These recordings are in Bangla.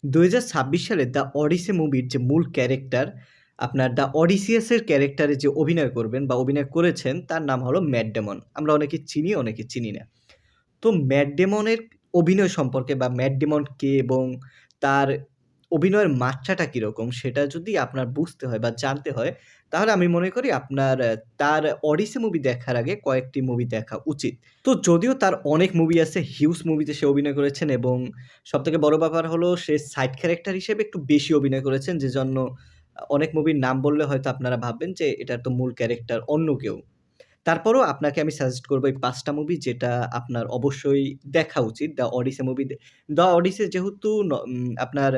২০২৬ সালে 'দ্য ওডিসি' মুভির যে মূল ক্যারেক্টার, আপনার 'দ্য অডিসিয়াস' এর ক্যারেক্টারে যে অভিনয় করবেন বা অভিনয় করেছেন তার নাম হলো ম্যাট ডেমন। আমরা অনেকে চিনি, অনেকে চিনি না। তো ম্যাট ডেমনের অভিনয় সম্পর্কে বা ম্যাট ডেমন কে এবং তার অভিনয়ের মাত্রাটা কিরকম সেটা যদি আপনার বুঝতে হয় বা জানতে হয়, তাহলে আমি মনে করি আপনার তার 'ওডিসি' মুভি দেখার আগে কয়েকটি মুভি দেখা উচিত। তো যদিও তার অনেক মুভি আছে, হিউজ মুভিতে সে অভিনয় করেছেন এবং সবথেকে বড় ব্যাপার হলো সে সাইড ক্যারেক্টার হিসেবে একটু বেশি অভিনয় করেছেন। যেজন্য অনেক মুভির নাম বললে হয়তো আপনারা ভাববেন যে এটার তো মূল ক্যারেক্টার অন্য কেউ। তারপরও আপনাকে আমি সাজেস্ট করব এই ৫ টা মুভি যেটা আপনার অবশ্যই দেখা উচিত। দ্য ওডিসি মুভি দ্য ওডিসি যেহেতু আপনার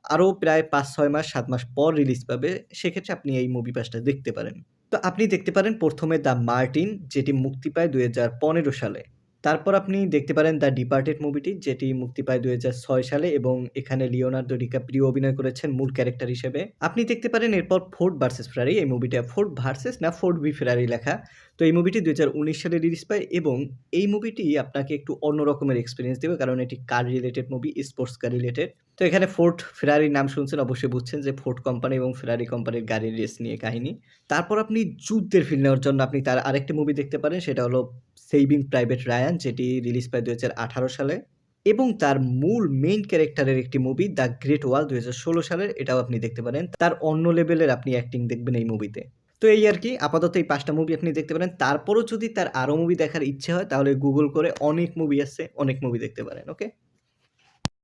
আরো প্রায় ৫-৬ মাস ৭ মাস পর রিলিজ পাবে, সেক্ষেত্রে আপনি এই মুভি ৫ টা দেখতে পারেন। তো আপনি দেখতে পারেন ১ম এ 'দ্য মার্টিন' যেটি মুক্তি পায় ২০১৫ সালে। তারপর আপনি দেখতে পারেন 'দ্য ডিপার্টেড' মুভিটি যেটি মুক্তি পায় ২০০৬ সালে এবং এখানে লিওনার্দো ডিক্যাপ্রিও অভিনয় করেছেন মূল ক্যারেক্টার হিসেবে। আপনি দেখতে পারেন এরপর 'ফোর্ড ভার্সেস ফেরারি' এই মুভিটা 'ফোর্ড ভার্সেস' না 'ফোর্ড ভি ফেরারি' লেখা। তো এই মুভিটি ২০১৯ সালে রিলিজ পায় এবং এই মুভিটি আপনাকে একটু অন্য রকমের এক্সপেরিয়েন্স দিবে কারণ এটি car related movie, sports car related. তো এখানে 'ফোর্ড ফেরারির' নাম শুনছেন অবশ্যই বুঝছেন যে 'ফোর্ড কোম্পানি' এবং 'ফেরারি' কোম্পানির গাড়ির রেস নিয়ে কাহিনী। তারপর আপনি যুদ্ধের ফিল নেওয়ার জন্য আপনি তার আরেকটি মুভি দেখতে পারেন সেটা হলো 'সেইভিং প্রাইভেট রায়ান' যেটি রিলিজ পায় ২০১৮ সালে এবং তার মূল মেইন ক্যারেক্টারের একটি মুভি 'দ্য গ্রেট ওয়াল' ২০১৬ সালের এটাও আপনি দেখতে পারেন। তার অন্য লেভেলের আপনি অ্যাক্টিং দেখবেন এই মুভিতে। তো এই আরকি আপাতত এই ৫ টা মুভি আপনি দেখতে পারেন। তারপরও যদি তার আরো মুভি দেখার ইচ্ছে হয় তাহলে গুগল করে অনেক মুভি আছে, অনেক মুভি দেখতে পারেন। ওকে?